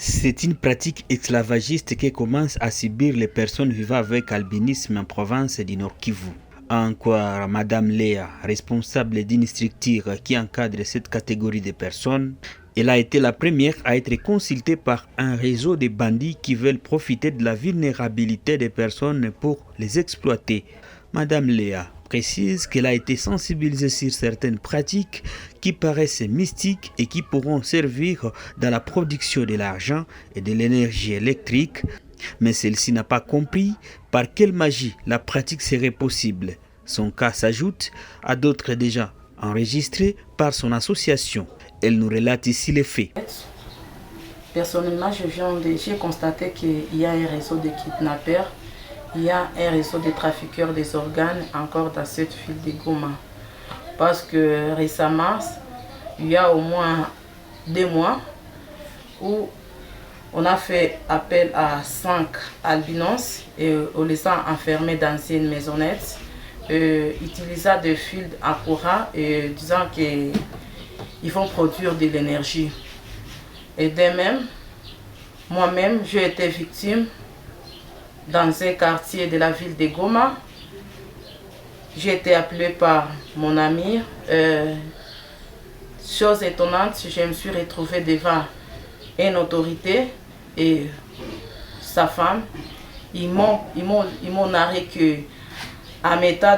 C'est une pratique esclavagiste qui commence à subir les personnes vivant avec albinisme en province du Nord Kivu. Encore Madame Léa, responsable d'une structure qui encadre cette catégorie de personnes, elle a été la première à être consultée par un réseau de bandits qui veulent profiter de la vulnérabilité des personnes pour les exploiter. Madame Léa précise qu'elle a été sensibilisée sur certaines pratiques qui paraissent mystiques et qui pourront servir dans la production de l'argent et de l'énergie électrique, mais celle-ci n'a pas compris par quelle magie la pratique serait possible. Son cas s'ajoute à d'autres déjà enregistrés par son association. Elle nous relate ici les faits. Personnellement, j'ai constaté qu'il y a un réseau de kidnappeurs, il y a un réseau de trafiqueurs des organes encore dans cette ville de Goma. Parce que récemment, il y a au moins 2 mois où on a fait appel à 5 albinos et on les a enfermés dans une maisonnette, utilisant des fils à courant et disant qu'ils vont produire de l'énergie. Et de même, moi-même, j'ai été victime dans un quartier de la ville de Goma. J'ai été appelée par mon ami. Chose étonnante, je me suis retrouvée devant une autorité et sa femme. Ils m'ont narré que en mettant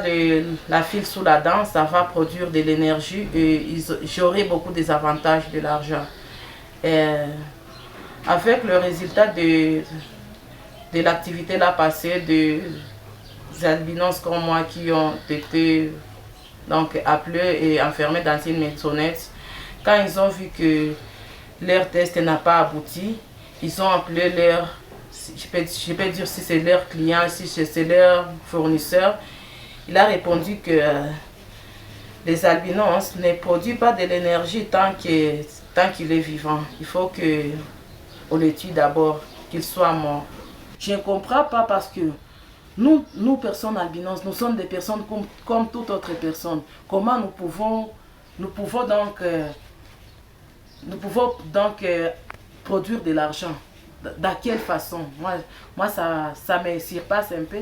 la file sous la dent, ça va produire de l'énergie et j'aurai beaucoup des avantages de l'argent. Avec le résultat de l'activité là passée, des albinos comme moi qui ont été donc appelés et enfermés dans une maisonnette, quand ils ont vu que leur test n'a pas abouti, ils ont appelé leur, je peux dire si c'est leur client, si c'est leur fournisseur. Il a répondu que les albinos ne produisent pas de l'énergie tant qu'il est vivant. Il faut qu'on le tue d'abord, qu'il soit mort. Je ne comprends pas parce que nous personnes albinos, nous sommes des personnes comme toute autre personne. Comment nous pouvons donc produire de l'argent? De quelle façon? Moi ça me surpasse un peu.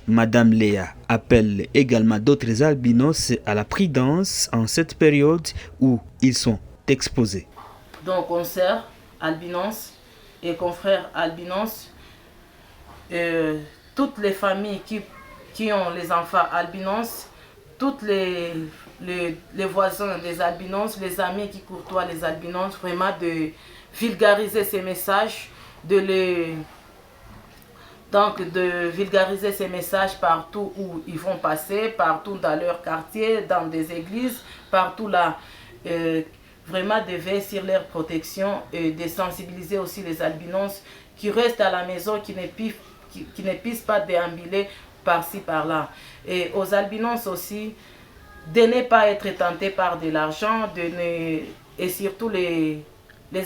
Madame Léa appelle également d'autres albinos à la prudence en cette période où ils sont exposés. Donc, concerts albinos et confrères albinos, toutes les familles qui ont les enfants albinos, toutes les voisins des albinos, les amis qui courtoient les albinos, vraiment de vulgariser ces messages, de vulgariser ces messages partout où ils vont passer, partout dans leur quartier, dans des églises, partout là. Vraiment de veiller sur leur protection et de sensibiliser aussi les albinos qui restent à la maison, qui ne puissent pas déambuler par-ci, par-là. Et aux albinos aussi, de ne pas être tentés par de l'argent, et surtout les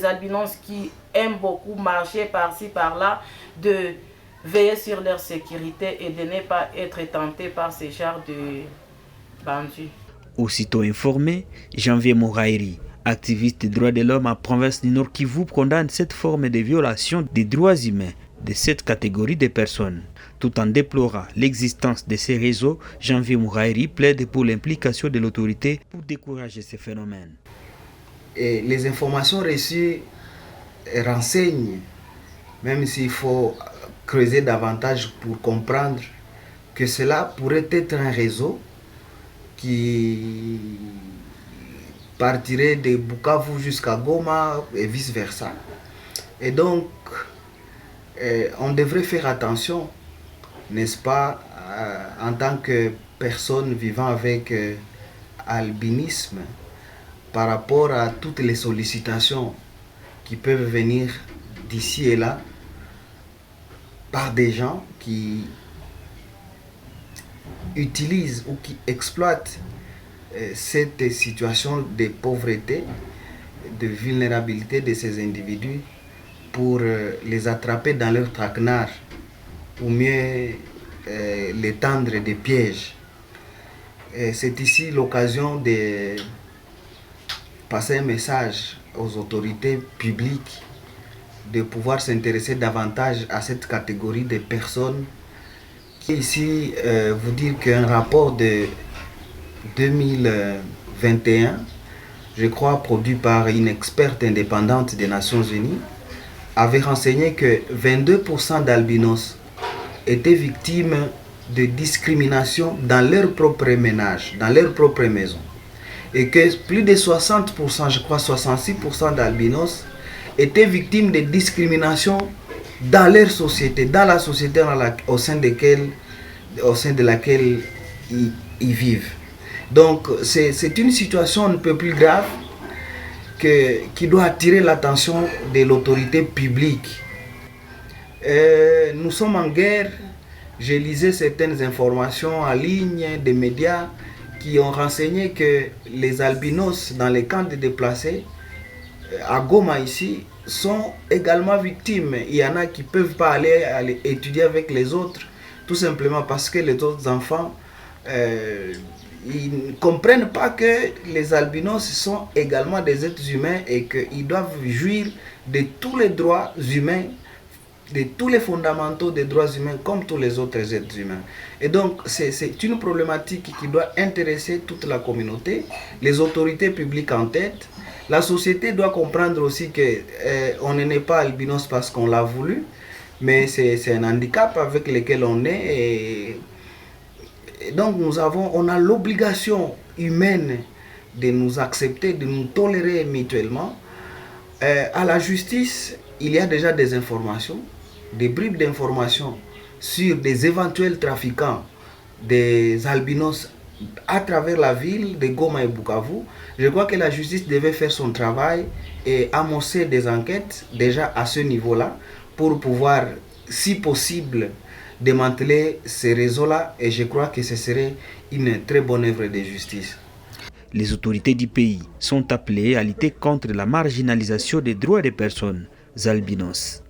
albinos qui aiment beaucoup marcher par-ci, par-là, de veiller sur leur sécurité et de ne pas être tentés par ce genre de bandits. Aussitôt informé, Janvier Mouraïri, activiste des droits de l'homme en province du Nord Kivu, condamne cette forme de violation des droits humains de cette catégorie de personnes. Tout en déplorant l'existence de ces réseaux, Janvier Mouraïri plaide pour l'implication de l'autorité pour décourager ces phénomènes. Et les informations reçues renseignent, même s'il faut creuser davantage pour comprendre que cela pourrait être un réseau qui partirait de Bukavu jusqu'à Goma et vice-versa. Et donc, on devrait faire attention, n'est-ce pas, en tant que personne vivant avec albinisme, par rapport à toutes les sollicitations qui peuvent venir d'ici et là, par des gens qui utilisent ou qui exploitent cette situation de pauvreté, de vulnérabilité de ces individus pour les attraper dans leur traquenard ou mieux les tendre des pièges. C'est ici l'occasion de passer un message aux autorités publiques de pouvoir s'intéresser davantage à cette catégorie de personnes. Ici, vous dire qu'un rapport de 2021, je crois produit par une experte indépendante des Nations Unies, avait renseigné que 22% d'albinos étaient victimes de discrimination dans leur propre ménage, dans leur propre maison. Et que plus de 60%, je crois 66% d'albinos étaient victimes de discrimination dans leur société, dans la société au sein de laquelle ils vivent. Donc c'est une situation un peu plus grave qui doit attirer l'attention de l'autorité publique. Nous sommes en guerre. Je lisais certaines informations en ligne des médias qui ont renseigné que les albinos dans les camps de déplacés, à Goma ici, sont également victimes. Il y en a qui ne peuvent pas aller étudier avec les autres, tout simplement parce que les autres enfants, ils ne comprennent pas que les albinos sont également des êtres humains et qu'ils doivent jouir de tous les droits humains, de tous les fondamentaux des droits humains comme tous les autres êtres humains. Et donc c'est une problématique qui doit intéresser toute la communauté, les autorités publiques en tête. La société doit comprendre aussi qu'on n'est pas albinos parce qu'on l'a voulu, mais c'est un handicap avec lequel on est. Et donc on a l'obligation humaine de nous accepter, de nous tolérer mutuellement. À la justice, il y a déjà des informations, des bribes d'informations sur des éventuels trafiquants des albinos à travers la ville de Goma et Bukavu. Je crois que la justice devait faire son travail et amorcer des enquêtes déjà à ce niveau-là pour pouvoir, si possible, démanteler ces réseaux-là, et je crois que ce serait une très bonne œuvre de justice. Les autorités du pays sont appelées à lutter contre la marginalisation des droits des personnes albinos.